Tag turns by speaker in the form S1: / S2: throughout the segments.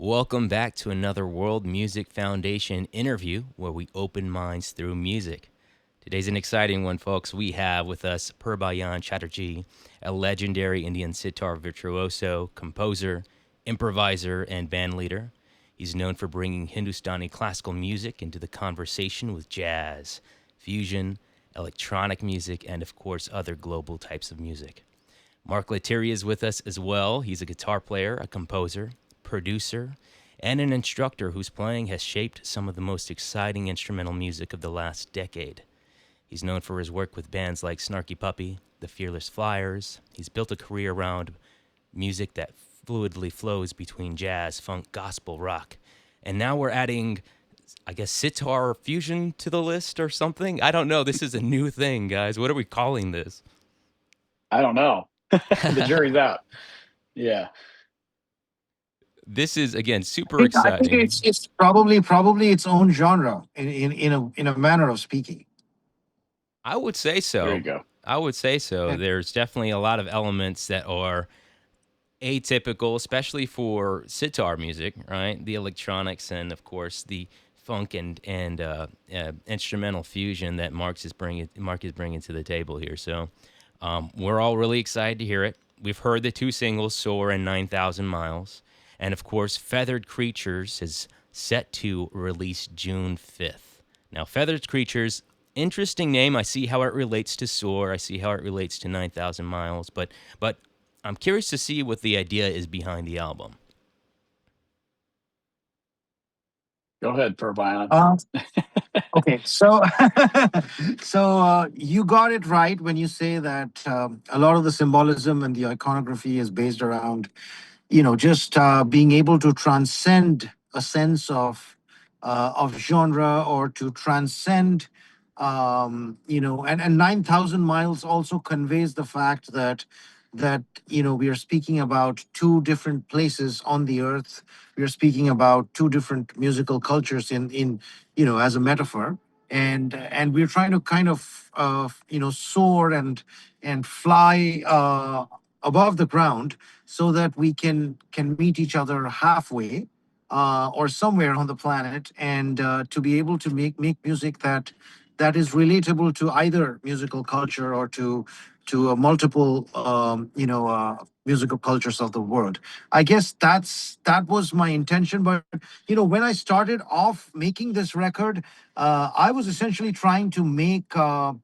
S1: Welcome back to another World Music Foundation interview where we open minds through music. Today's an exciting one, folks. We have with us Purbayan Chatterjee, a legendary Indian sitar virtuoso, composer, improviser, and band leader. He's known for bringing Hindustani classical music into the conversation with jazz, fusion, electronic music, and of course, other global types of music. Mark Lettieri is with us as well. He's a guitar player, a composer, producer, and an instructor whose playing has shaped some of the most exciting instrumental music of the last decade. He's known for his work with bands like Snarky Puppy, the Fearless Flyers. He's built a career around music that fluidly flows between jazz, funk, gospel, rock. And now we're adding, I guess, sitar fusion to the list or something. I don't know. This is a new thing, guys. What are we calling this?
S2: I don't know. The jury's out. Yeah.
S1: This is, again,
S3: I
S1: super
S3: think I think
S1: exciting.
S3: it's probably its own genre in a manner of speaking.
S1: I would say
S2: There
S1: so.
S2: you go.
S1: I would say so.
S3: Yeah.
S1: There's definitely a lot of elements that are atypical, especially for sitar music, right? The electronics and, of course, the funk and instrumental fusion that Mark is bringing to the table here. So we're all really excited to hear it. We've heard the two singles, "Soar" and "9,000 Miles," and of course, "Feathered Creatures" is set to release June 5th. Now, "Feathered Creatures," interesting name. I see how it relates to "Soar." I see how it relates to 9,000 Miles, but I'm curious to see what the idea is behind the album.
S2: Go ahead, Purbayan.
S3: Uh, okay, so you got it right when you say that a lot of the symbolism and the iconography is based around just being able to transcend a sense of genre or to transcend and 9,000 miles also conveys the fact that we are speaking about two different places on the earth. We are speaking about two different musical cultures in as a metaphor, and we're trying to kind of soar and fly above the ground so that we can meet each other halfway or somewhere on the planet, and to be able to make music that is relatable to either musical culture or to multiple musical cultures of the world. I guess that was my intention. But when I started off making this record, I was essentially trying to make an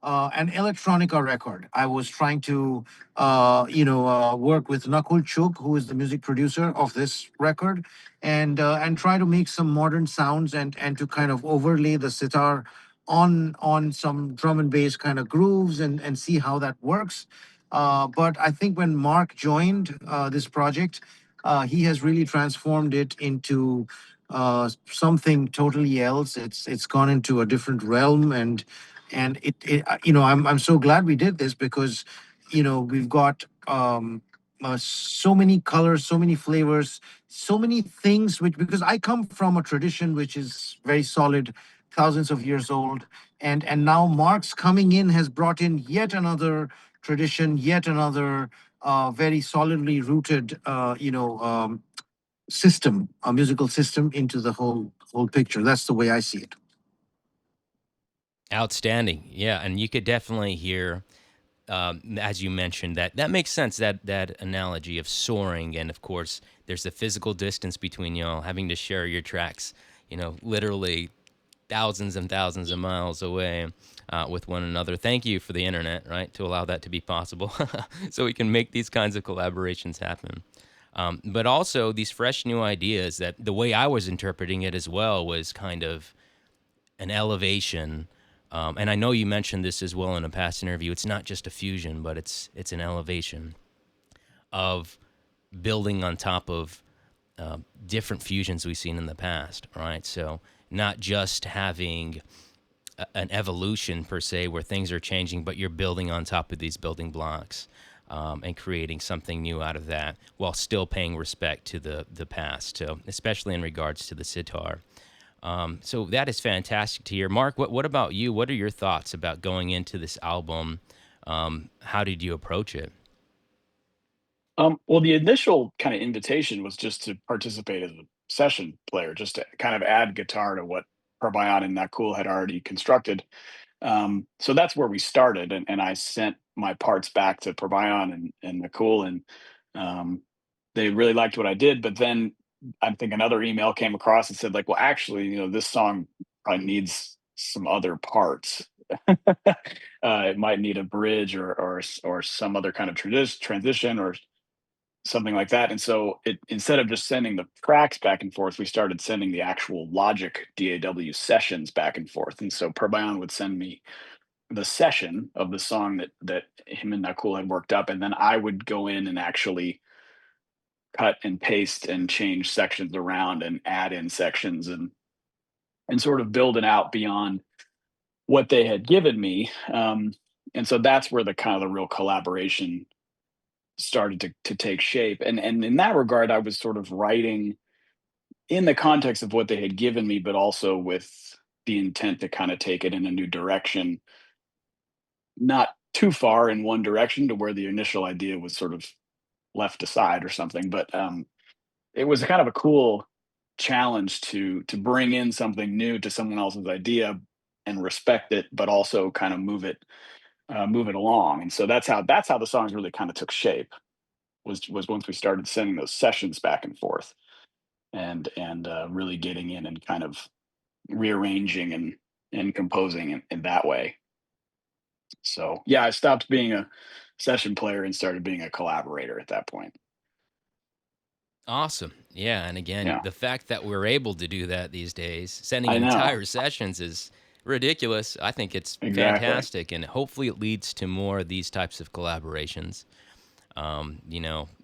S3: electronica record. I was trying to work with Nakul Chuk, who is the music producer of this record, and try to make some modern sounds and to kind of overlay the sitar on some drum and bass kind of grooves and see how that works. But I think when Mark joined this project, he has really transformed it into something totally else. It's gone into a different realm, and I'm so glad we did this because we've got so many colors, so many flavors, so many things. Which, because I come from a tradition which is very solid, thousands of years old, and now Marx coming in has brought in yet another tradition, yet another very solidly rooted system, a musical system into the whole picture. That's the way I see it.
S1: Outstanding, yeah, and you could definitely hear, as you mentioned, that makes sense. That analogy of soaring, and of course, there's the physical distance between y'all having to share your tracks. Literally thousands and thousands of miles away with one another. Thank you for the internet, right, to allow that to be possible, so we can make these kinds of collaborations happen. But also these fresh new ideas that the way I was interpreting it as well was kind of an elevation. And I know you mentioned this as well in a past interview. It's not just a fusion, but it's an elevation of building on top of different fusions we've seen in the past, right? So not just having an evolution per se where things are changing, but you're building on top of these building blocks and creating something new out of that while still paying respect to the past. So especially in regards to the sitar. So that is fantastic to hear. Mark, what about you? What are your thoughts about going into this album? How did you approach it?
S2: Well, the initial kind of invitation was just to participate as a session player, just to kind of add guitar to what Purbayan and Not Cool had already constructed. So that's where we started, and I sent my parts back to Purbayan and Nakul, and um, they really liked what I did. But then I think another email came across and said, like, well, actually, this song probably needs some other parts. It might need a bridge or some other kind of transition or something like that. And so instead of just sending the tracks back and forth, we started sending the actual Logic DAW sessions back and forth. And so Purbayan would send me the session of the song that him and Nakul had worked up, and then I would go in and actually cut and paste and change sections around and add in sections and sort of build it out beyond what they had given me. And so that's where the kind of the real collaboration started to take shape. And in that regard, I was sort of writing in the context of what they had given me, but also with the intent to kind of take it in a new direction, not too far in one direction to where the initial idea was sort of left aside or something. But it was kind of a cool challenge to bring in something new to someone else's idea and respect it, but also kind of move it along. And so that's how the songs really kind of took shape. Was once we started sending those sessions back and forth and really getting in and kind of rearranging and composing in that way. So yeah, I stopped being a session player and started being a collaborator at that point.
S1: Awesome. Yeah, and again,
S2: Yeah,
S1: the fact that we're able to do that these days, sending
S2: I know.
S1: entire sessions is ridiculous. I think it's
S2: Exactly.
S1: fantastic, and hopefully it leads to more of these types of collaborations.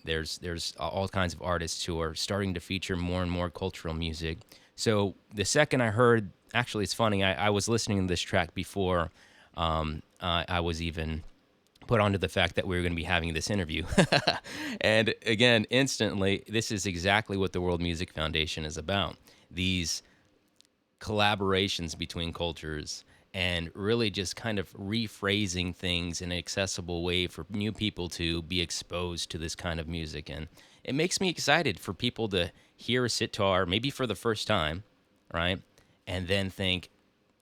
S1: There's all kinds of artists who are starting to feature more and more cultural music. So the second I heard, actually, it's funny. I was listening to this track before I was even put onto the fact that we were going to be having this interview. And again, instantly, this is exactly what the World Music Foundation is about. These collaborations between cultures and really just kind of rephrasing things in an accessible way for new people to be exposed to this kind of music. And it makes me excited for people to hear a sitar, maybe for the first time, right? And then think,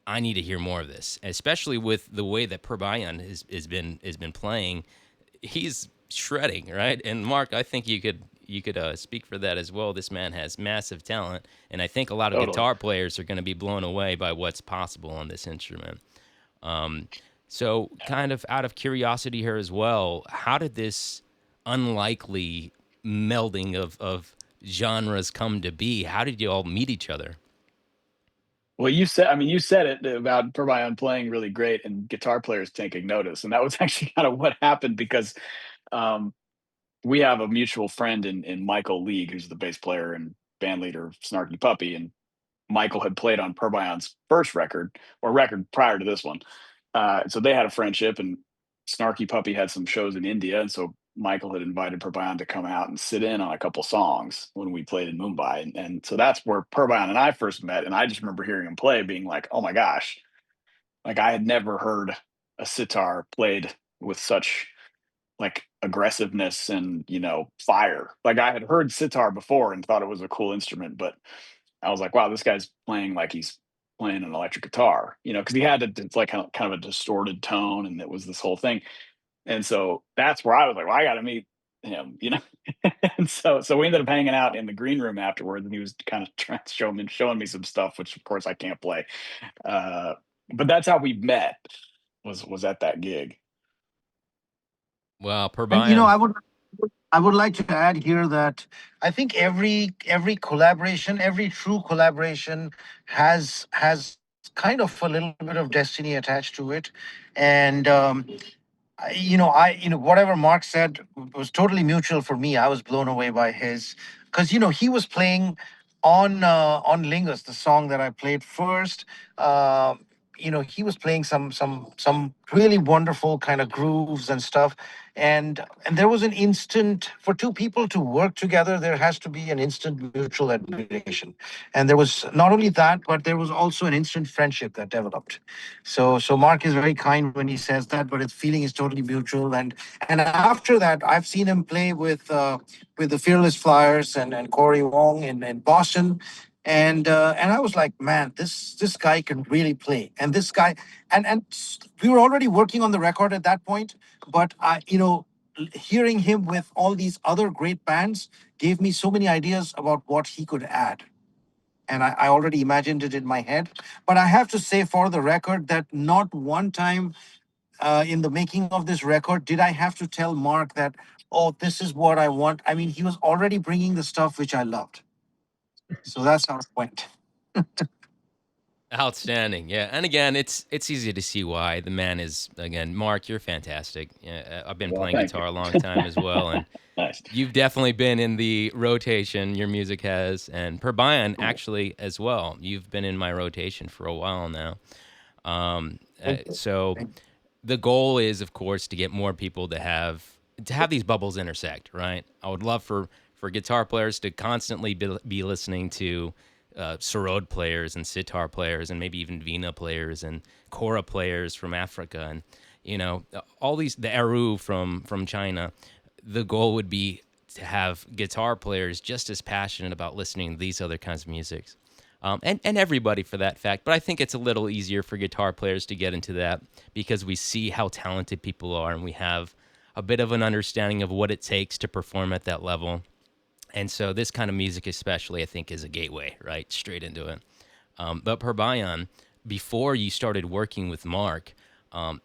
S1: I need to hear more of this, especially with the way that Purbayan has been playing. He's shredding, right? And Mark, I think you could speak for that as well. This man has massive talent, and I think a lot of
S2: Totally.
S1: guitar players are going to be blown away by what's possible on this instrument. So, kind of out of curiosity here as well, how did this unlikely melding of genres come to be? How did you all meet each other?
S2: Well, you said it about Purbayan playing really great and guitar players taking notice, and that was actually kind of what happened because um, we have a mutual friend in Michael League, who's the bass player and band leader of Snarky Puppy, and Michael had played on Purbayan's first record or record prior to this one. So they had a friendship, and Snarky Puppy had some shows in India, and so Michael had invited Purbayan to come out and sit in on a couple songs when we played in Mumbai, and so that's where Purbayan and I first met. And I just remember hearing him play, being like, "Oh my gosh!" Like I had never heard a sitar played with such like aggressiveness and fire. Like I had heard sitar before and thought it was a cool instrument, but I was like, wow, this guy's playing like he's playing an electric guitar, because he had it's like kind of a distorted tone, and it was this whole thing. And so that's where I was like, well, I got to meet him. And so we ended up hanging out in the green room afterwards, and he was kind of trying to showing me some stuff, which of course I can't play. Uh, but that's how we met. Was at that gig.
S1: Well,
S3: And
S1: Purbayan.
S3: I would like to add here that I think every collaboration, every true collaboration has kind of a little bit of destiny attached to it. And whatever Mark said was totally mutual for me. I was blown away by his, because he was playing on Lingus, the song that I played first. he was playing some really wonderful kind of grooves and stuff, and there was an instant for two people to work together. There has to be an instant mutual admiration, and there was not only that, but there was also an instant friendship that developed. So Mark is very kind when he says that, but his feeling is totally mutual. And after that, I've seen him play with the Fearless Flyers and Corey Wong in Boston, and I was like, man, this guy can really play. And this guy, and we were already working on the record at that point, but hearing him with all these other great bands gave me so many ideas about what he could add. And I already imagined it in my head. But I have to say, for the record, that not one time in the making of this record did I have to tell Mark that, oh, this is what I want. I mean, he was already bringing the stuff which I loved. So that's how it went.
S1: Outstanding. Yeah. And again, it's easy to see why. The man is, again, Mark, you're fantastic. Yeah, I've been
S2: Well,
S1: playing
S2: thank you.
S1: guitar a long time as well, and
S2: Nice.
S1: you've definitely been in the rotation your music has, and Purbayan
S2: Cool.
S1: actually as well. You've been in my rotation for a while now. So the goal is, of course, to get more people to have these bubbles intersect, right? I would love for guitar players to constantly be listening to sarod players and sitar players and maybe even vina players and kora players from Africa, and all these, the eru from China. The goal would be to have guitar players just as passionate about listening to these other kinds of musics. And everybody for that fact. But I think it's a little easier for guitar players to get into that because we see how talented people are and we have a bit of an understanding of what it takes to perform at that level. And so this kind of music, especially, I think, is a gateway, right? Straight into it. But Purbayan, before you started working with Mark,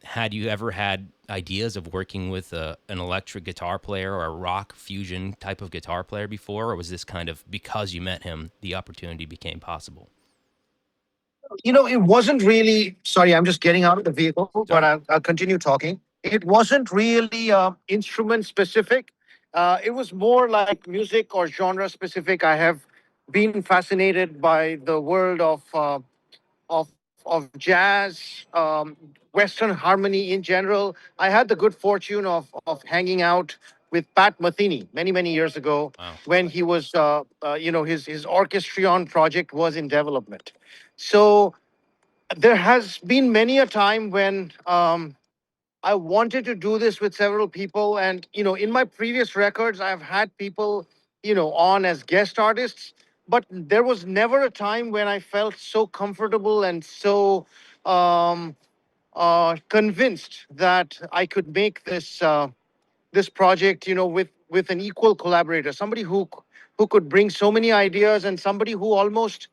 S1: had you ever had ideas of working with an electric guitar player or a rock fusion type of guitar player before? Or was this kind of because you met him, the opportunity became possible?
S3: It wasn't really. Sorry, I'm just getting out of the vehicle, but
S1: Sorry.
S3: I'll continue talking. It wasn't really instrument specific. It was more like music or genre specific. I have been fascinated by the world of jazz, Western harmony in general. I had the good fortune of hanging out with Pat Metheny many years ago
S1: Wow.
S3: when he was his orchestrion project was in development. So there has been many a time when I wanted to do this with several people, and in my previous records, I've had people on as guest artists, but there was never a time when I felt so comfortable and so um, convinced that I could make this project, with an equal collaborator, somebody who could bring so many ideas, and somebody who almost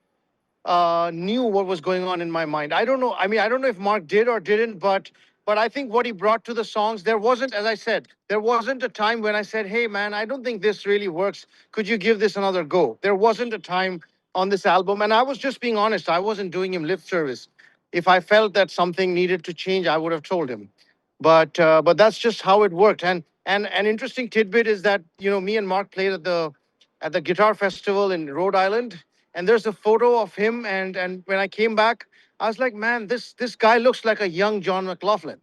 S3: knew what was going on in my mind. I don't know. I mean, I don't know if Mark did or didn't, but I think what he brought to the songs, there wasn't, as I said, there wasn't a time when I said, "Hey, man, I don't think this really works. Could you give this another go?" There wasn't a time on this album, and I was just being honest. I wasn't doing him lip service. If I felt that something needed to change, I would have told him. But that's just how it worked. And an interesting tidbit is that me and Mark played at the guitar festival in Rhode Island, and there's a photo of him. And when I came back, I was like, man, this guy looks like a young John McLaughlin.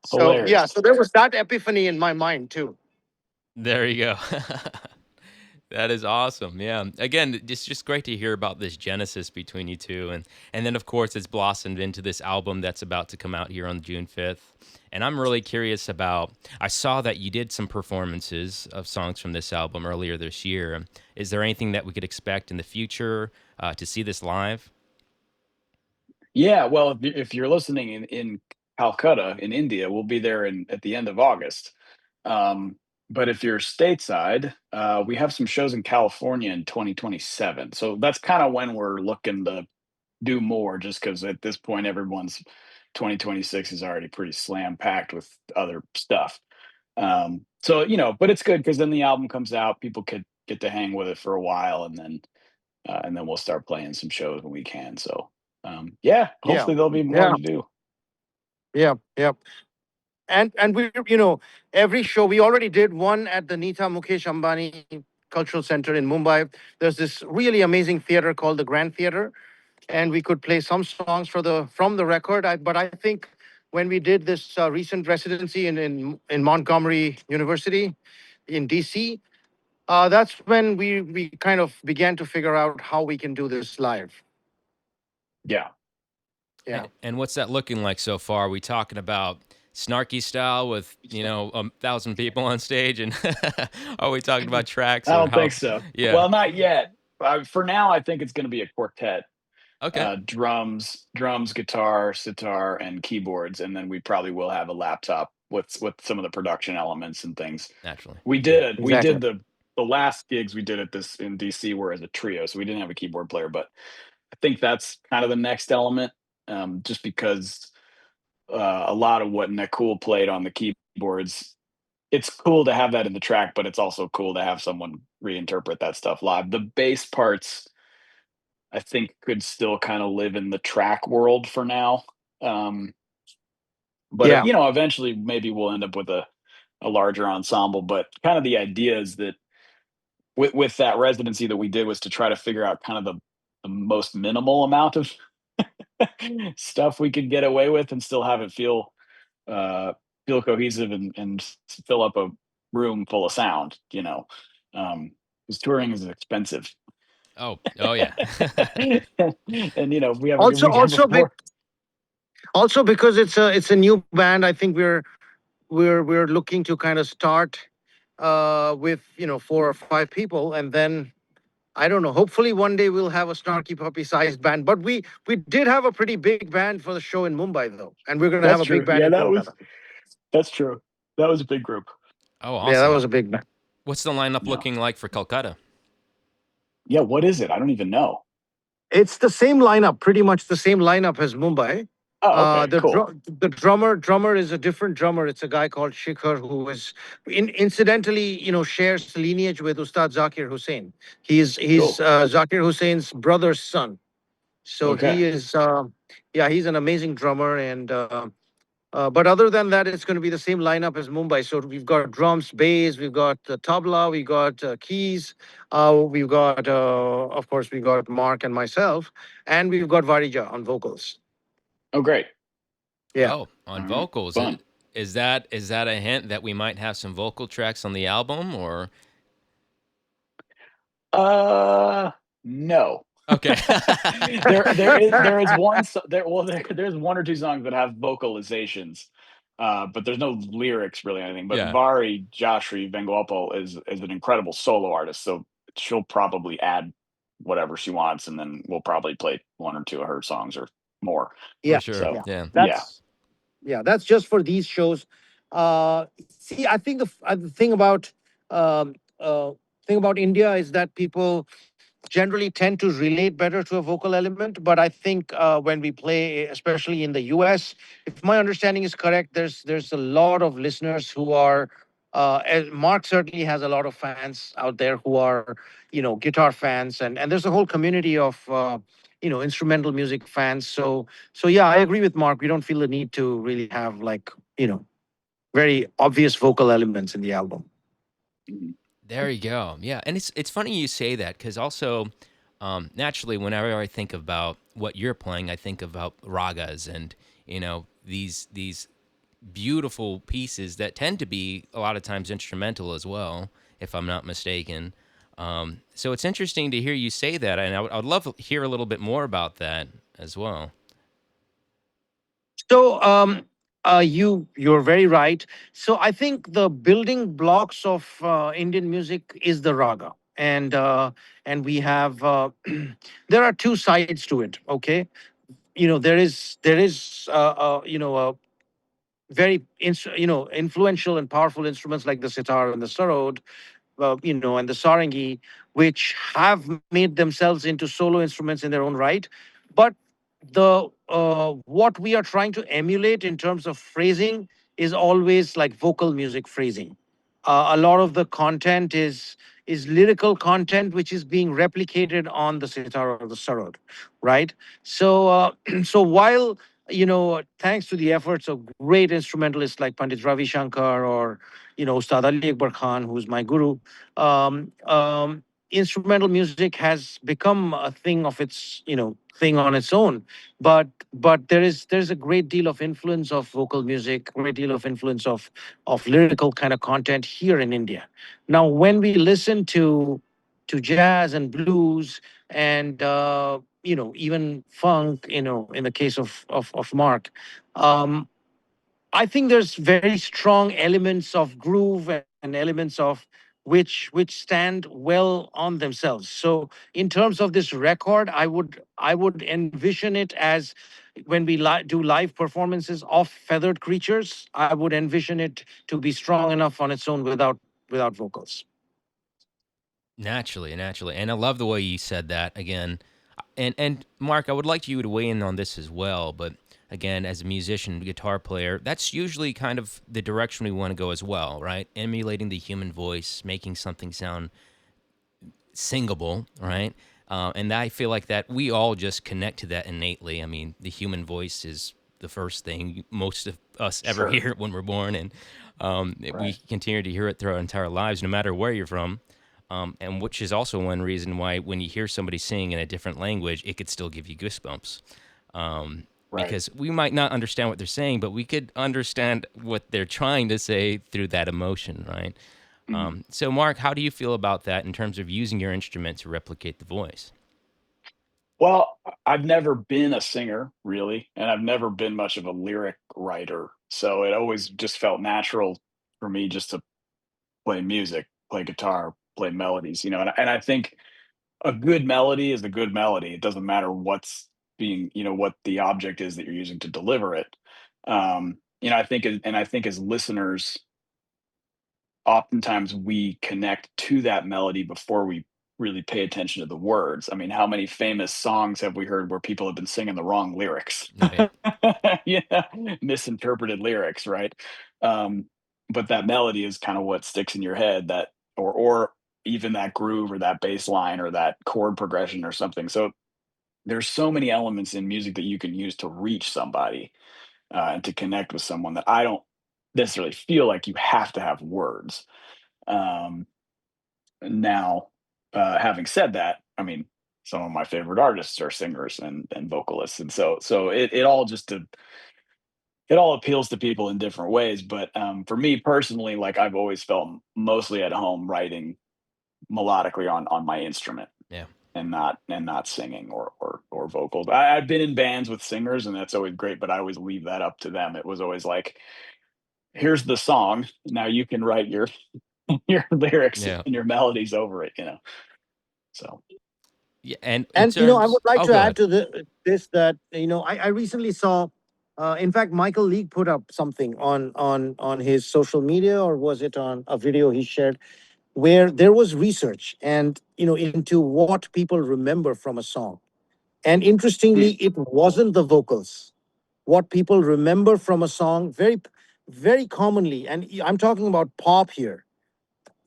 S3: So yeah,
S2: Hilarious.
S3: so there was that epiphany in my mind too.
S1: There you go. That is awesome. Yeah. Again, it's just great to hear about this genesis between you two, and then of course it's blossomed into this album that's about to come out here on June 5th. And I'm really curious about. I saw that you did some performances of songs from this album earlier this year. Is there anything that we could expect in the future to see this live?
S2: Yeah, well, if you're listening in Calcutta, in India, we'll be there at the end of August. Um, but if you're stateside, we have some shows in California in 2027. So that's kind of when we're looking to do more, just because at this point, everyone's 2026 is already pretty slam packed with other stuff. So but it's good because then the album comes out, people could get to hang with it for a while, and then we'll start playing some shows when we can. So yeah,
S3: Yeah,
S2: hopefully there'll be more
S3: yeah,
S2: to do.
S3: yeah. And we every show we already did one at the Nita Mukesh Ambani Cultural Center in Mumbai. There's this really amazing theater called the Grand Theater, and we could play some songs from the record. But I think when we did this recent residency in Montgomery University in DC, that's when we kind of began to figure out how we can do this live.
S2: Yeah.
S3: Yeah.
S1: And what's that looking like so far? Are we talking about snarky style with 1,000 people on stage, and are we talking about tracks
S2: I
S1: or
S2: don't think
S1: how?
S2: so.
S1: Yeah.
S2: Well, not yet. For now, I think it's going to be a quartet.
S1: Okay.
S2: Drums, guitar, sitar, and keyboards, and then we probably will have a laptop with some of the production elements and things.
S1: Naturally.
S2: We
S3: Exactly.
S2: did the last gigs we did at this in DC were as a trio, so we didn't have a keyboard player, but I think that's kind of the next element, just because a lot of what Nakul played on the keyboards, it's cool to have that in the track, but it's also cool to have someone reinterpret that stuff live. The bass parts, I think, could still kind of live in the track world for now. Um, but
S3: Yeah.
S2: eventually maybe we'll end up with a larger ensemble. But kind of the idea is that with that residency that we did was to try to figure out kind of the most minimal amount of stuff we could get away with and still have it uh, feel cohesive and fill up a room full of sound. Because touring is expensive.
S1: Oh yeah.
S2: And we have
S3: Also,
S2: we have a
S3: also, be,
S2: four.
S3: also because it's a new band. I think we're looking to kind of start with 4 or 5 people, and then I don't know. Hopefully, one day we'll have a snarky puppy sized band. But we did have a pretty big band for the show in Mumbai, though, and we're going to have
S2: That's
S3: a big
S2: true.
S3: band
S2: Yeah,
S3: in Kolkata.
S2: that's true. That was a big group.
S1: Oh,
S3: Yeah, that
S1: awesome.
S3: was a big band.
S1: What's the lineup
S2: Yeah.
S1: looking like for Calcutta?
S2: Yeah, what is it? I don't even know.
S3: It's the same lineup, pretty much the same lineup as Mumbai.
S2: Oh, okay, cool.
S3: The drummer is a different drummer. It's a guy called Shikhar who is incidentally shares lineage with Ustad Zakir Hussain. He's
S2: Cool.
S3: Zakir Hussein's brother's son. So
S2: Okay.
S3: he is yeah, he's an amazing drummer. And but other than that, it's going to be the same lineup as Mumbai. So we've got drums, bass, we've got tabla, we got keys, we've got of course we got Mark and myself, and we've got Varija on vocals.
S2: Oh, great.
S3: Yeah.
S1: Oh, on
S2: All right.
S1: vocals.
S2: Fun.
S1: Is that a hint that we might have some vocal tracks on the album, or?
S2: No.
S1: Okay.
S2: There is one there's one or two songs that have vocalizations, but there's no lyrics really or anything. But
S1: Yeah.
S2: Vari Joshri Vengopal is an incredible solo artist, so she'll probably add whatever she wants, and then we'll probably play one or two of her songs or more.
S1: For
S3: Yeah.
S1: sure.
S2: So
S3: Yeah.
S1: Yeah.
S2: yeah.
S3: That's just for these shows. See, I think the um, thing about India is that people generally tend to relate better to a vocal element. But I think when we play, especially in the US, if my understanding is correct, there's a lot of listeners who are. And Mark certainly has a lot of fans out there who are, guitar fans, and there's a whole community of, instrumental music fans. So yeah, I agree with Mark. We don't feel the need to really have like, very obvious vocal elements in the album.
S2: Mhm.
S1: There you go. Yeah, and it's funny you say that because also, naturally, whenever I think about what you're playing, I think about ragas and these beautiful pieces that tend to be a lot of times instrumental as well, if I'm not mistaken. So it's interesting to hear you say that, and I would love to hear a little bit more about that as well.
S3: So you're very right. So I think the building blocks of Indian music is the raga, and we have there are two sides to it. Okay, there is very influential and powerful instruments like the sitar and the sarod, and the sarangi, which have made themselves into solo instruments in their own right. But the what we are trying to emulate in terms of phrasing is always like vocal music phrasing. A lot of the content is lyrical content which is being replicated on the sitar or the sarod, right? So so while thanks to the efforts of great instrumentalists like Pandit Ravi Shankar or, Ustad Ali Akbar Khan, who's my guru, instrumental music has become a thing of its, thing on its own. But there's a great deal of influence of vocal music, great deal of influence of lyrical kind of content here in India. Now, when we listen to jazz and blues and even funk, in the case of Mark, um, I think there's very strong elements of groove and elements of which stand well on themselves. So in terms of this record, I would envision it as when we do live performances of feathered creatures. I would envision it to be strong enough on its own without vocals.
S1: Naturally, naturally. And I love the way you said that again. And Mark, I would like you to weigh in on this as well, but again, as a musician, guitar player, that's usually kind of the direction we want to go as well, right? Emulating the human voice, making something sound singable, right? And I feel like that we all just connect to that innately. I mean, the human voice is the first thing most of us ever
S2: Sure.
S1: hear when we're born, and we
S2: Right.
S1: continue to hear it through our entire lives, no matter where you're from. And which is also one reason why when you hear somebody sing in a different language, it could still give you goosebumps.
S2: Right.
S1: Because we might not understand what they're saying, but we could understand what they're trying to say through that emotion, right?
S2: Mhm.
S1: So, Mark, how do you feel about that in terms of using your instrument to replicate the voice?
S2: Well, I've never been a singer really, and I've never been much of a lyric writer. So it always just felt natural for me just to play music, play guitar, play melodies, and I think a good melody is a good melody. It doesn't matter what's being, what the object is that you're using to deliver it. I think as listeners, oftentimes we connect to that melody before we really pay attention to the words. I mean, how many famous songs have we heard where people have been singing the wrong lyrics?
S1: Oh yeah,
S2: Yeah, misinterpreted lyrics, right? Um, but that melody is kind of what sticks in your head, that or even that groove or that bass line or that chord progression or something. So there's so many elements in music that you can use to reach somebody and to connect with someone that I don't necessarily feel like you have to have words. Um, now, having said that, I mean, some of my favorite artists are singers and vocalists, and so it all it all appeals to people in different ways. But for me personally, like I've always felt mostly at home writing melodically on my instrument
S1: yeah,
S2: and not singing or vocals. I've been in bands with singers, and that's always great. But I always leave that up to them. It was always like, here's the song. Now you can write your your lyrics
S1: yeah,
S2: and your melodies over it. So
S1: yeah. And in
S3: And I
S1: terms,
S3: would like
S1: oh,
S3: to
S1: go
S3: add
S1: ahead.
S3: to this that I recently saw, in fact, Michael League put up something on his social media, or was it on a video he shared, where there was research and into what people remember from a song. And interestingly,
S2: mm,
S3: it wasn't the vocals. What people remember from a song very commonly, and I'm talking about pop here,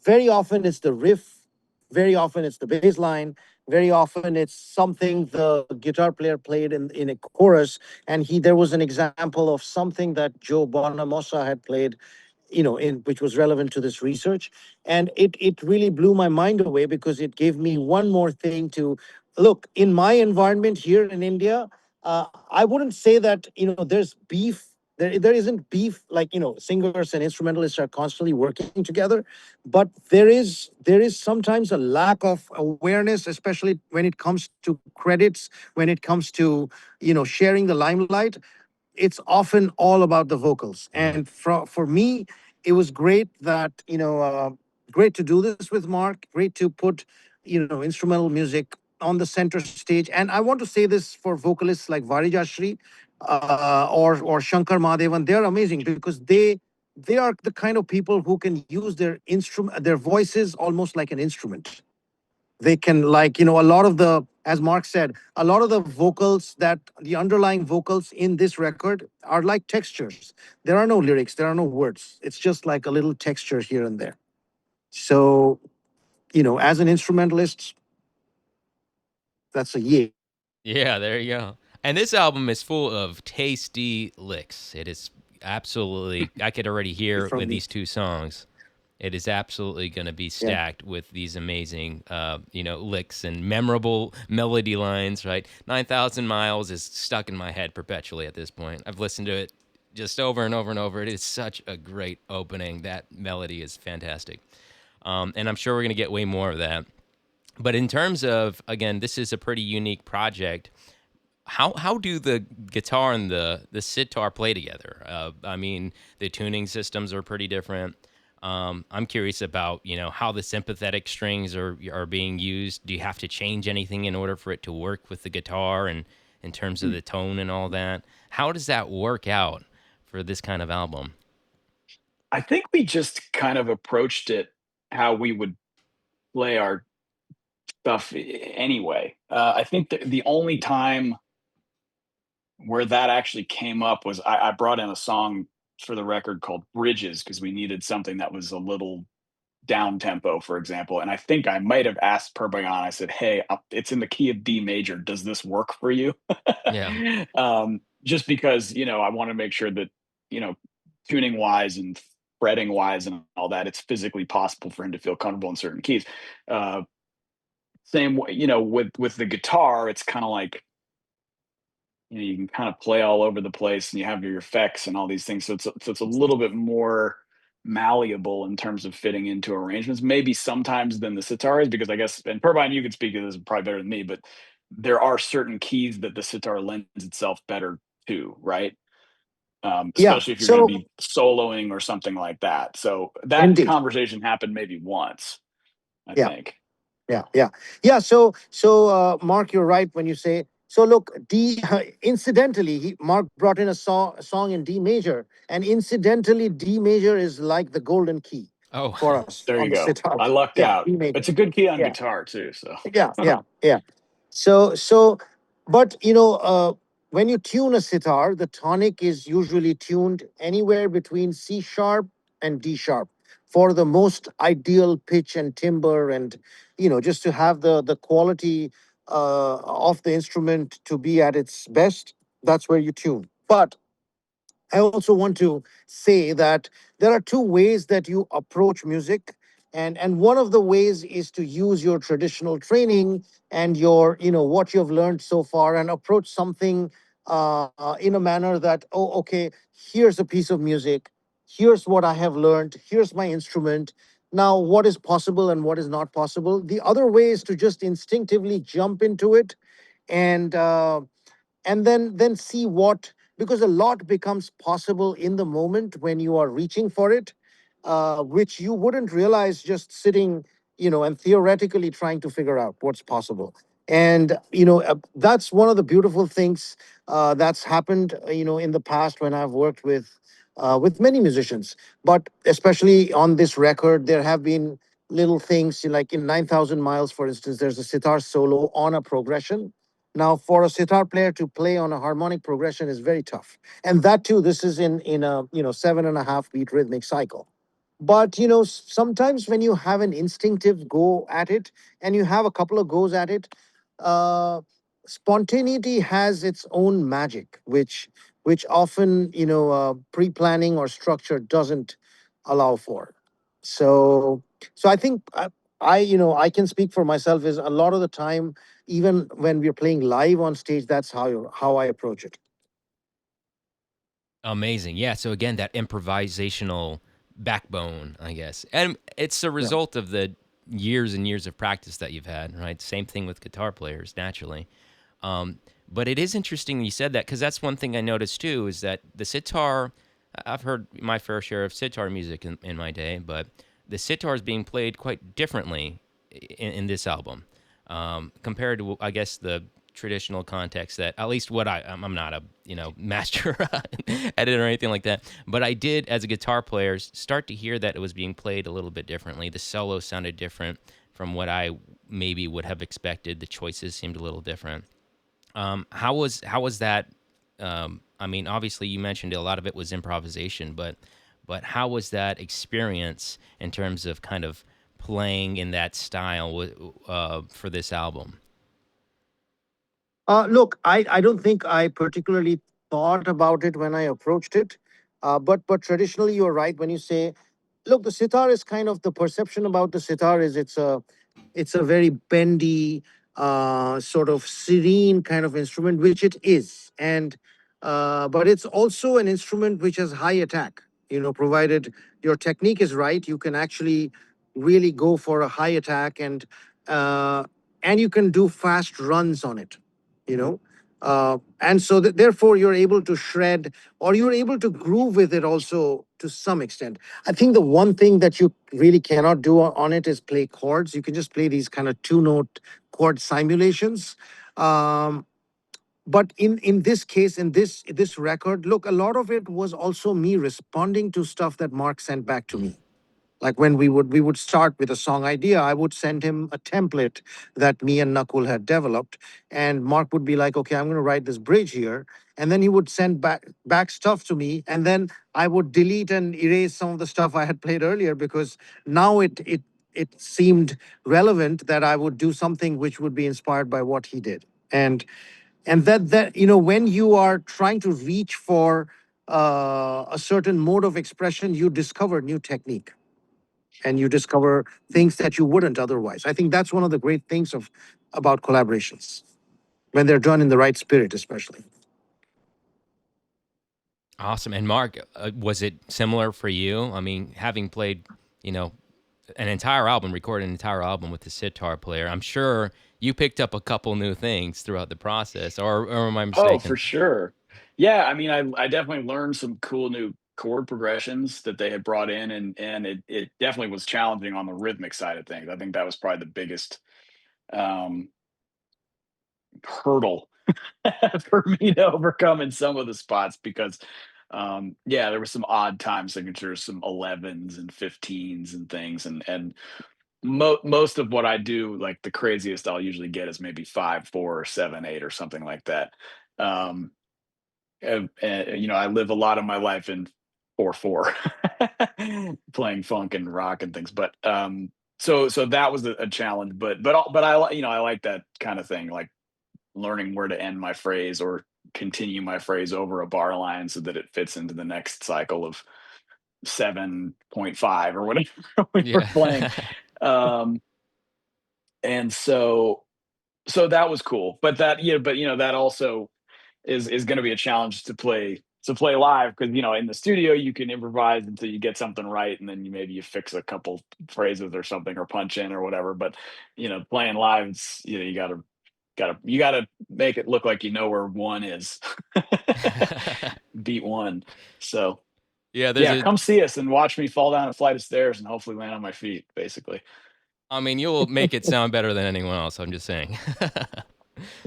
S3: very often it's the riff, very often it's the bass line, very often it's something the guitar player played in a chorus. And there was an example of something that Joe Bonamossa had played, in which was relevant to this research. And it really blew my mind away, because it gave me one more thing to look in my environment here in India. I wouldn't say that there's beef. There isn't beef, like singers and instrumentalists are constantly working together, but there is sometimes a lack of awareness, especially when it comes to credits, when it comes to sharing the limelight. It's often all about the vocals.
S1: Mm,
S3: And for me, it was great that great to do this with Mark. Great to put instrumental music on the center stage. And I want to say this for vocalists like Varijashri, or Shankar Mahadevan. They're amazing, because they are the kind of people who can use their voices almost like an instrument. They can, like, a lot of the, as Mark said, a lot of the vocals, that the underlying vocals in this record are like textures. There are no lyrics, there are no words. It's just like a little texture here and there. So, as an instrumentalist, that's a yay.
S1: yeah, there you go. And this album is full of tasty licks. It is absolutely, I could already hear with
S3: From me.
S1: these two songs. It is absolutely going to be
S3: Yeah.
S1: stacked with these amazing, licks and memorable melody lines. Right, 9,000 Miles is stuck in my head perpetually at this point. I've listened to it just over and over and over. It is such a great opening. That melody is fantastic, and I'm sure we're going to get way more of that. But in terms of, again, this is a pretty unique project. How do the guitar and the sitar play together? I mean, the tuning systems are pretty different. I'm curious about how the sympathetic strings are being used. Do you have to change anything in order for it to work with the guitar and in terms of the tone and all that? How does that work out for this kind of album?
S2: I think we just kind of approached it how we would play our stuff anyway. I think the only time where that actually came up was I brought in a song for the record called Bridges because we needed something that was a little down tempo, for example. And I think I might have asked Purbayan, I said, "Hey, it's in the key of D major. Does this work for you?"
S1: Yeah.
S2: Just because, I want to make sure that, you know, tuning wise and fretting wise and all that, it's physically possible for him to feel comfortable in certain keys. Uh, Same way, with the guitar, it's kind of like, you can kind of play all over the place and you have your effects and all these things. So it's a little bit more malleable in terms of fitting into arrangements, maybe sometimes than the sitar is, because I guess, and Purvine, you could speak to this probably better than me, but there are certain keys that the sitar lends itself better to, right?
S3: Yeah.
S2: Especially if you're going to
S3: So
S2: be soloing or something like that. So that
S3: indeed.
S2: conversation happened maybe once, I
S3: Yeah.
S2: think.
S3: Yeah. Mark, you're right when you say so. Look, D. Incidentally, Mark brought in a song in D major, and incidentally, D major is like the golden key
S1: Oh,
S3: for us
S2: There
S3: on
S2: you
S3: the
S2: go.
S3: sitar.
S2: I lucked
S3: Yeah,
S2: out.
S3: D major.
S2: It's a good key on
S3: Yeah.
S2: guitar too. So
S3: Yeah. So, but when you tune a sitar, the tonic is usually tuned anywhere between C sharp and D sharp for the most ideal pitch and timbre, and just to have the quality of the instrument to be at its best. That's where you tune. But I also want to say that there are two ways that you approach music. And one of the ways is to use your traditional training and your, what you've learned so far and approach something in a manner that, oh, okay, here's a piece of music. Here's what I have learned. Here's my instrument. Now, what is possible and what is not possible? The other way is to just instinctively jump into it and then see what, because a lot becomes possible in the moment when you are reaching for it, which you wouldn't realize just sitting, and theoretically trying to figure out what's possible. And that's one of the beautiful things that's happened in the past when I've worked with many musicians, but especially on this record there have been little things like in 9000 miles, for instance, there's a sitar solo on a progression. Now, for a sitar player to play on a harmonic progression is very tough, and that too, this is in a 7.5 beat rhythmic cycle. But sometimes when you have an instinctive go at it, and you have a couple of goes at it, uh, spontaneity has its own magic, which often pre-planning or structure doesn't allow for. So so I think I can speak for myself is a lot of the time, even when we're playing live on stage, that's how I approach it.
S1: amazing. Yeah. So again, that improvisational backbone, I guess. And it's a
S3: Yeah.
S1: result of the years and years of practice that you've had, right? Same thing with guitar players, naturally. But it is interesting you said that because that's one thing I noticed too is that the sitar, I've heard my fair share of sitar music in my day, but the sitar is being played quite differently in this album compared to, I guess, the traditional context that at least what I'm not a master editor or anything like that, but I did as a guitar player start to hear that it was being played a little bit differently. The solo sounded different from what I maybe would have expected. The choices seemed a little different. How was that? I mean, obviously, you mentioned a lot of it was improvisation, but how was that experience in terms of kind of playing in that style for this album?
S3: Look, I don't think I particularly thought about it when I approached it. But traditionally, you're right when you say, look, the sitar is kind of the perception about the sitar is it's a very bendy, sort of serene kind of instrument, which it is, and but it's also an instrument which has high attack. Provided your technique is right, you can actually really go for a high attack, uh, and you can do fast runs on it. You know. And so therefore you're able to shred, or you're able to groove with it also to some extent. I think the one thing that you really cannot do on it is play chords. You can just play these kind of two note chord simulations. Um, but in this case, in this record, look, a lot of it was also me responding to stuff that Mark sent back to me. Like when we would start with a song idea, I would send him a template that me and Nakul had developed, and Mark would be like, "Okay, I'm going to write this bridge here," and then he would send back stuff to me, and then I would delete and erase some of the stuff I had played earlier because now it seemed relevant that I would do something which would be inspired by what he did, and that when you are trying to reach for a certain mode of expression, you discover new technique and you discover things that you wouldn't otherwise. I think that's one of the great things of about collaborations when they're done in the right spirit, especially.
S1: Awesome. And Mark, was it similar for you? I mean, having played, you know, an entire album, recorded an entire album with the sitar player, I'm sure you picked up a couple new things throughout the process, or am I
S2: Oh, for
S1: mistaken?
S2: sure. Yeah, I mean, I definitely learned some cool new chord progressions that they had brought in, and it definitely was challenging on the rhythmic side of things. I think that was probably the biggest um, hurdle for me to overcome in some of the spots because, yeah, there were some odd time signatures, some 11s and 15s and things, and most of what I do, like the craziest I'll usually get is maybe 5/4 or 7/8 or something like that. Um, I live a lot of my life in 4/4, playing funk and rock and things. But so that was a challenge. But I like that kind of thing, like learning where to end my phrase or continue my phrase over a bar line so that it fits into the next cycle of 7.5 or whatever we were
S1: Yeah.
S2: playing. Um, and so that was cool. But that also is going to be a challenge to play live because in the studio you can improvise until you get something right, and then maybe you fix a couple phrases or something or punch in or whatever. But playing live, you gotta make it look like you know where one is. Beat one. So
S1: Yeah, there's
S2: yeah,
S1: a
S2: come see us and watch me fall down a flight of stairs and hopefully land on my feet, basically.
S1: I mean, you'll make it sound better than anyone else, I'm just saying.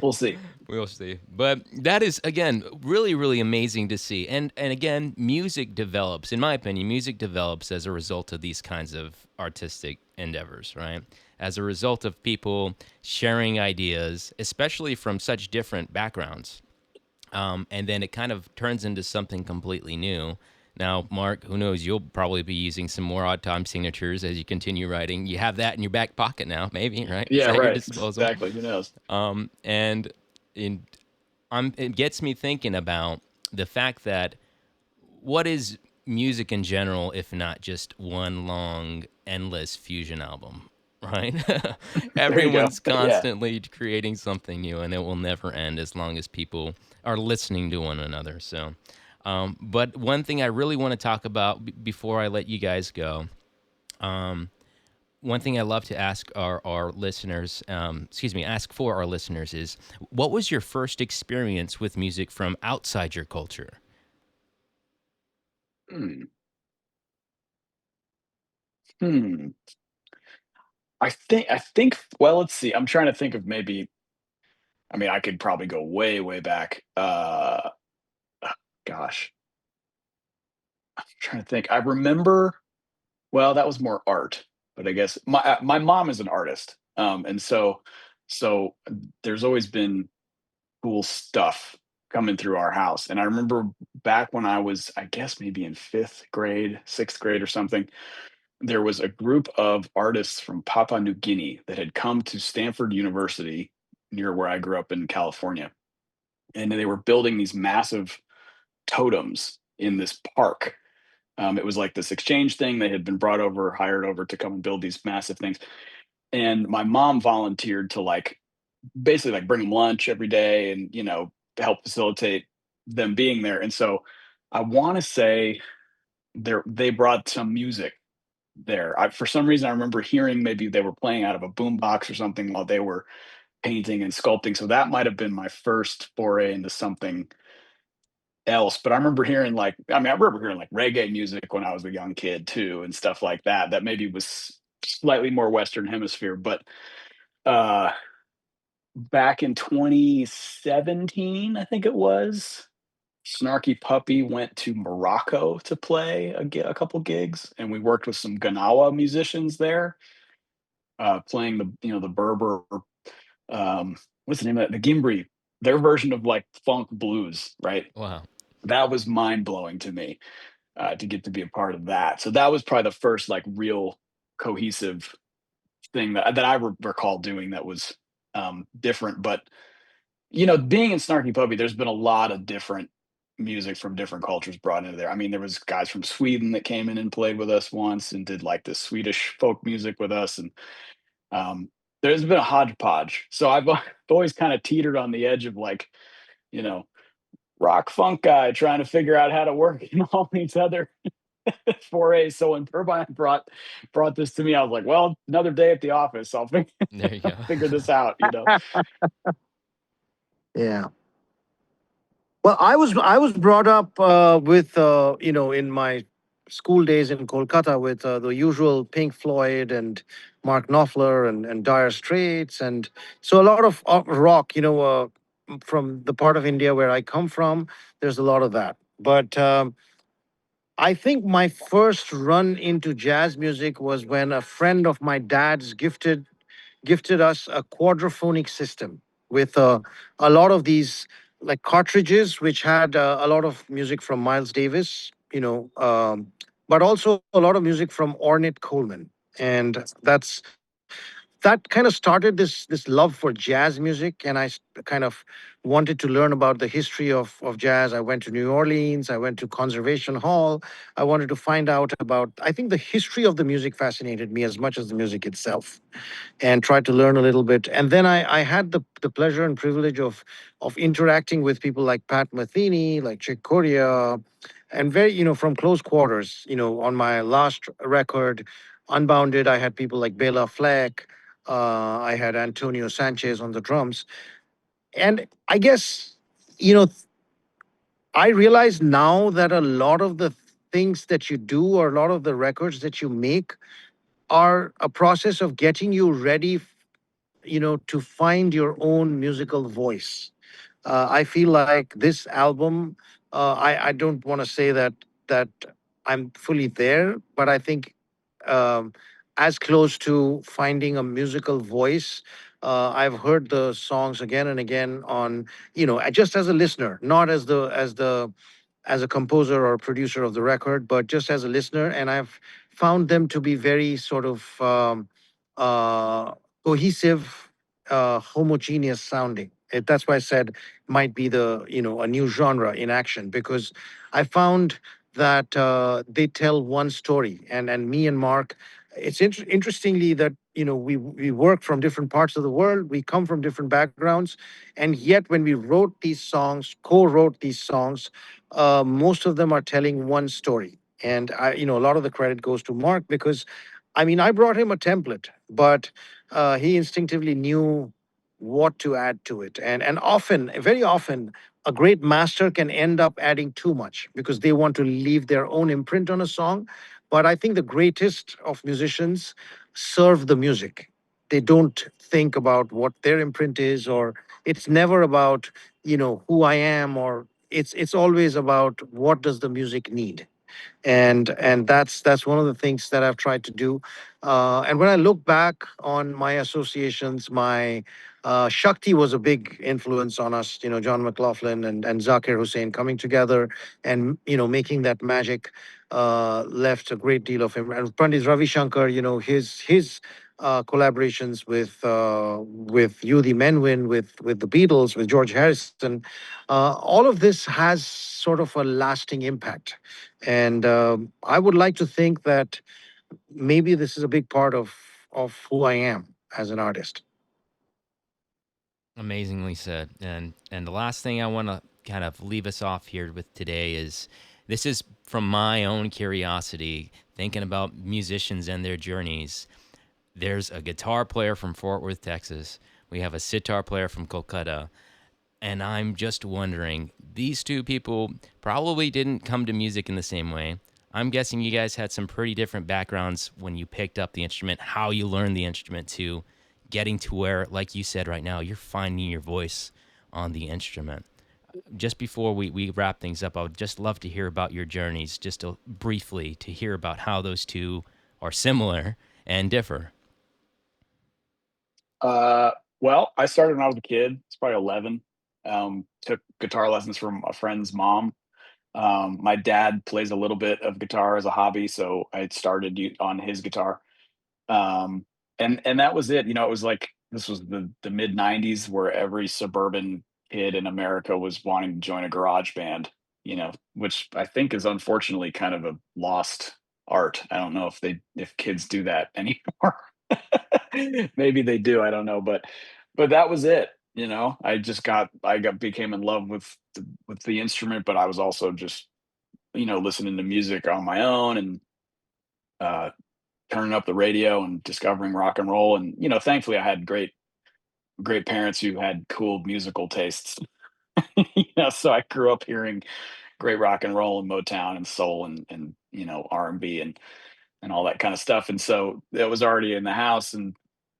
S2: We'll see.
S1: We'll see. But that is again really really amazing to see. And again, music develops, in my opinion, music develops as a result of these kinds of artistic endeavors, right? As a result of people sharing ideas, especially from such different backgrounds. And then it kind of turns into something completely new. Now, Mark, who knows? You'll probably be using some more odd time signatures as you continue writing. You have that in your back pocket now, maybe, right? It's
S2: Yeah,
S1: at your
S2: right.
S1: disposal.
S2: Exactly. Who knows?
S1: And in, it gets me thinking about the fact that what is music in general, if not just one long, endless fusion album, right?
S2: There you go.
S1: Everyone's
S2: Yeah.
S1: constantly creating something new, and it will never end as long as people are listening to one another. So, but one thing I really want to talk about before I let you guys go, one thing I love to ask our listeners, ask for our listeners is, what was your first experience with music from outside your culture?
S2: Hmm. Hmm. I think well, let's see. I'm trying to think of maybe I mean, I could probably go way, way back. Gosh, I'm trying to think. I remember well, that was more art, but I guess my mom is an artist. And so there's always been cool stuff coming through our house. And I remember back when I was, I guess maybe in 5th grade, 6th grade or something, there was a group of artists from Papua New Guinea that had come to Stanford University near where I grew up in California. and they were building these massive totems in this park. It was like this exchange thing. They had been brought over, hired over to come and build these massive things. And my mom volunteered to like basically like bring them lunch every day and, help facilitate them being there. And so I want to say they brought some music there. For some reason, I remember hearing maybe they were playing out of a boombox or something while they were painting and sculpting. So that might have been my first foray into something else. But I remember hearing I remember hearing like reggae music when I was a young kid too, and stuff like that. That maybe was slightly more Western Hemisphere. But uh, back in 2017, I think it was, Snarky Puppy went to Morocco to play a couple gigs, and we worked with some Ganawa musicians there, playing the Berber, what's the name of it? The Gimbri, their version of like funk blues, right?
S1: Wow.
S2: That was mind blowing to me, to get to be a part of that. So that was probably the first like real cohesive thing that I recall doing that was different. But being in Snarky Puppy, there's been a lot of different music from different cultures brought into there. I mean, there was guys from Sweden that came in and played with us once and did like this Swedish folk music with us, and um, there's been a hodgepodge. So I've always kind of teetered on the edge of like, you know, rock funk guy trying to figure out how to work in all these other forays. So when Purbayan brought this to me, I was like, well, another day at the office. I'll
S1: There you go.
S2: figure this out.
S3: Yeah. Well, I was brought up with in my school days in Kolkata with the usual Pink Floyd and Mark Knopfler and Dire Straits, and so a lot of rock. From the part of India where I come from, there's a lot of that. But I think my first run into jazz music was when a friend of my dad's gifted us a quadraphonic system with a lot of these like cartridges which had a lot of music from Miles Davis, but also a lot of music from Ornette Coleman. And that kind of started this love for jazz music, and kind of wanted to learn about the history of jazz. I went to New Orleans, I went to Conservation Hall. I wanted to find out about, I think the history of the music fascinated me as much as the music itself, and tried to learn a little bit. And then I had the pleasure and privilege of interacting with people like Pat Metheny, like Chick Corea, and very, from close quarters. On my last record, Unbounded, I had people like Bela Fleck. I had Antonio Sanchez on the drums. And I guess, you know, I realize now that a lot of the things that you do or a lot of the records that you make are a process of getting you ready, to find your own musical voice. I feel like this album. I don't want to say that I'm fully there, but I think um, as close to finding a musical voice. I've heard the songs again and again on, just as a listener, not as a composer or producer of the record, but just as a listener. And I've found them to be very sort of uh, cohesive, homogeneous sounding. That's why I said might be a new genre in action, because I found that they tell one story. And me and Mark, it's interestingly that we work from different parts of the world, we come from different backgrounds, and yet when we wrote these songs, co-wrote these songs, most of them are telling one story. And a lot of the credit goes to Mark, because I mean, I brought him a template, but he instinctively knew what to add to it. And often, very often, a great master can end up adding too much because they want to leave their own imprint on a song. But I think the greatest of musicians serve the music. They don't think about what their imprint is, or it's never about, who I am, or it's always about what does the music need. And that's one of the things that I've tried to do. And when I look back on my associations, my Shakti was a big influence on us. John McLaughlin and Zakir Hussain coming together and making that magic left a great deal of him. And Pandit Ravi Shankar, his collaborations with Yudi Menwin, with the Beatles, with George Harrison. All of this has sort of a lasting impact, and I would like to think that maybe this is a big part of who I am as an artist.
S1: Amazingly said. And the last thing I want to kind of leave us off here with today is this is from my own curiosity, thinking about musicians and their journeys. There's a guitar player from Fort Worth, Texas. We have a sitar player from Kolkata. And I'm just wondering, these two people probably didn't come to music in the same way. I'm guessing you guys had some pretty different backgrounds when you picked up the instrument, how you learned the instrument, to getting to where, like you said right now, you're finding your voice on the instrument. Just before we wrap things up, I would just love to hear about your journeys, just to, briefly, to hear about how those two are similar and differ.
S2: Uh, well, I started when I was a kid. It's probably 11. Took guitar lessons from a friend's mom. My dad plays a little bit of guitar as a hobby, so I started on his guitar. Um, and that was it. You know, it was like this was the mid '90s, where every suburban kid in America was wanting to join a garage band. You know, which I think is unfortunately kind of a lost art. I don't know if kids do that anymore. Maybe they do. I don't know, but that was it. You know, I got became in love with the instrument, but I was also just listening to music on my own and uh, turning up the radio and discovering rock and roll. And thankfully, I had great parents who had cool musical tastes. So I grew up hearing great rock and roll and Motown and soul and R&B and all that kind of stuff. And so it was already in the house, and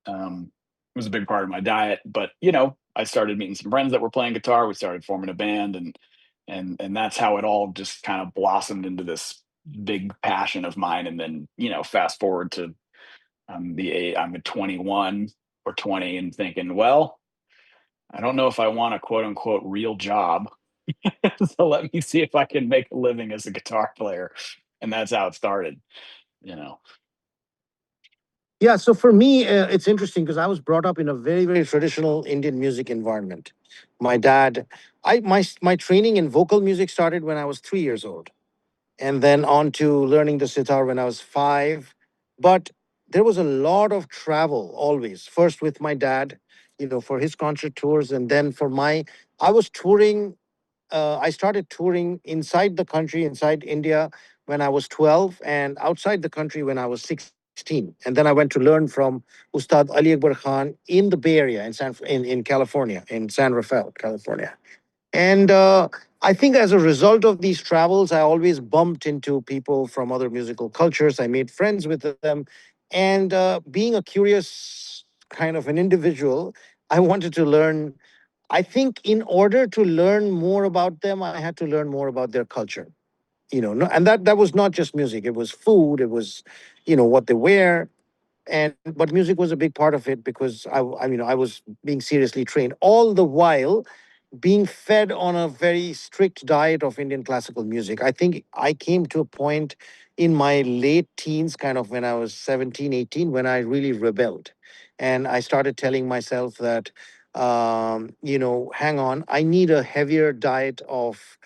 S2: it was a big part of my diet. But I started meeting some friends that were playing guitar. We started forming a band, and that's how it all just kind of blossomed into this big passion of mine. And then fast forward to I'm at 21 or 20 and thinking, well, I don't know if I want a quote unquote real job. So let me see if I can make a living as a guitar player. And that's how it started, you know.
S3: Yeah, so for me, it's interesting because I was brought up in a very, very traditional Indian music environment. My dad, my training in vocal music started when I was 3 years old, and then on to learning the sitar when I was 5. But there was a lot of travel always. First with my dad, for his concert tours, and then I was touring. I started touring inside the country, inside India, when I was 12, and outside the country when I was 16. And then I went to learn from Ustad Ali Akbar Khan in the Bay Area in California, in San Rafael, California. And I think as a result of these travels, I always bumped into people from other musical cultures. I made friends with them. And being a curious kind of an individual, I wanted to learn. I think in order to learn more about them, I had to learn more about their culture. No, and that was not just music. It was food. It was, what they wear, and but music was a big part of it because I was being seriously trained all the while being fed on a very strict diet of Indian classical music. I think I came to a point in my late teens, kind of when I was 17, 18, when I really rebelled. And I started telling myself that, hang on, I need a heavier diet of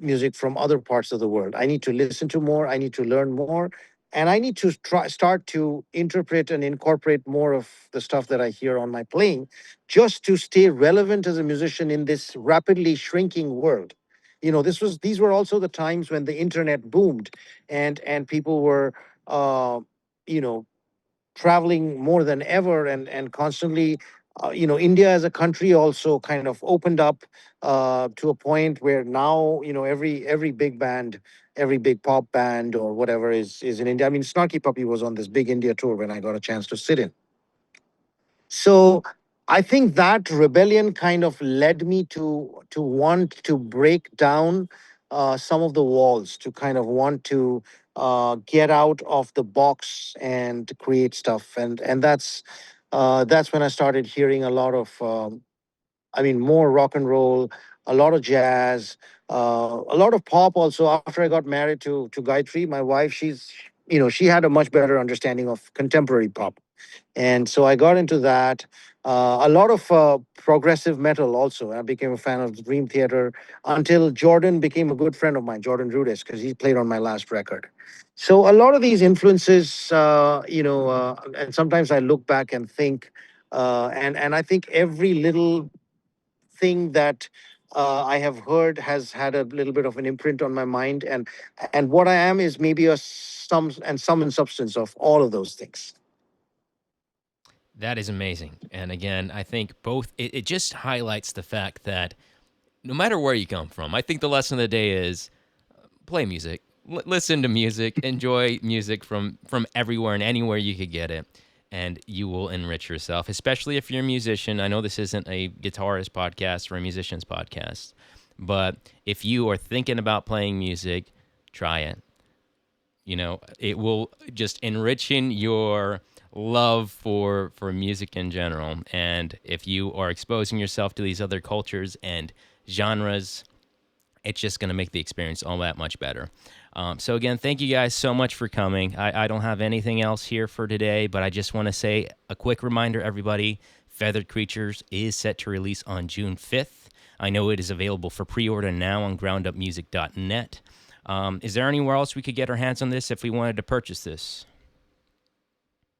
S3: music from other parts of the world. I need to listen to more, I need to learn more. And I need to start to interpret and incorporate more of the stuff that I hear on my playing just to stay relevant as a musician in this rapidly shrinking world. These were also the times when the internet boomed, and people were uh, you know traveling more than ever, and constantly. India as a country also kind of opened up to a point where now every big band, every big pop band or whatever is in India. I mean, Snarky Puppy was on this big India tour when I got a chance to sit in. So I think that rebellion kind of led me to want to break down some of the walls, to kind of want to get out of the box and create stuff, and that's when I started hearing a lot of, more rock and roll, a lot of jazz, a lot of pop also. After I got married to Gayatri, my wife, she had a much better understanding of contemporary pop. And so I got into that. A lot of progressive metal also. I became a fan of Dream Theater until Jordan became a good friend of mine, Jordan Rudess, because he played on my last record. So a lot of these influences, and sometimes I look back and think, and I think every little thing that I have heard has had a little bit of an imprint on my mind, and what I am is maybe a sum and substance of all of those things.
S1: That is amazing. And again, I think it just highlights the fact that no matter where you come from, I think the lesson of the day is play music, listen to music, enjoy music from everywhere and anywhere you could get it, and you will enrich yourself. Especially if you're a musician. I know this isn't a guitarist podcast or a musician's podcast, but if you are thinking about playing music, try it. It will just enriching your love for music in general. And if you are exposing yourself to these other cultures and genres, it's just going to make the experience all that much better. So again, thank you guys so much for coming. I don't have anything else here for today, but I just want to say a quick reminder, everybody, Feathered Creatures is set to release on June 5th. I know it is available for pre-order now on groundupmusic.net. Is there anywhere else we could get our hands on this if we wanted to purchase this?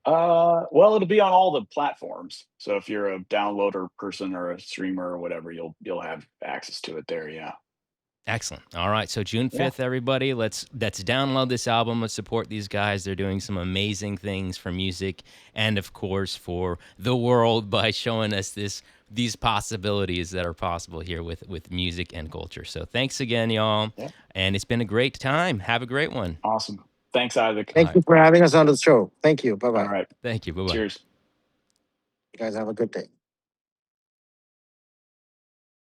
S2: Well, it'll be on all the platforms. So if you're a downloader person or a streamer or whatever, you'll have access to it there. Yeah.
S1: Excellent. All right. So June
S2: Yeah.
S1: 5th, everybody, let's download this album. Let's support these guys. They're doing some amazing things for music and, of course, for the world by showing us these possibilities that are possible here with music and culture. So thanks again, y'all.
S2: Yeah.
S1: And it's been a great time. Have a great one.
S2: Awesome. Thanks, Isaac.
S3: Thank you for having us on the show. Thank you. Bye bye.
S2: All right.
S1: Thank you. Bye-bye.
S2: Cheers.
S3: You guys have a good day.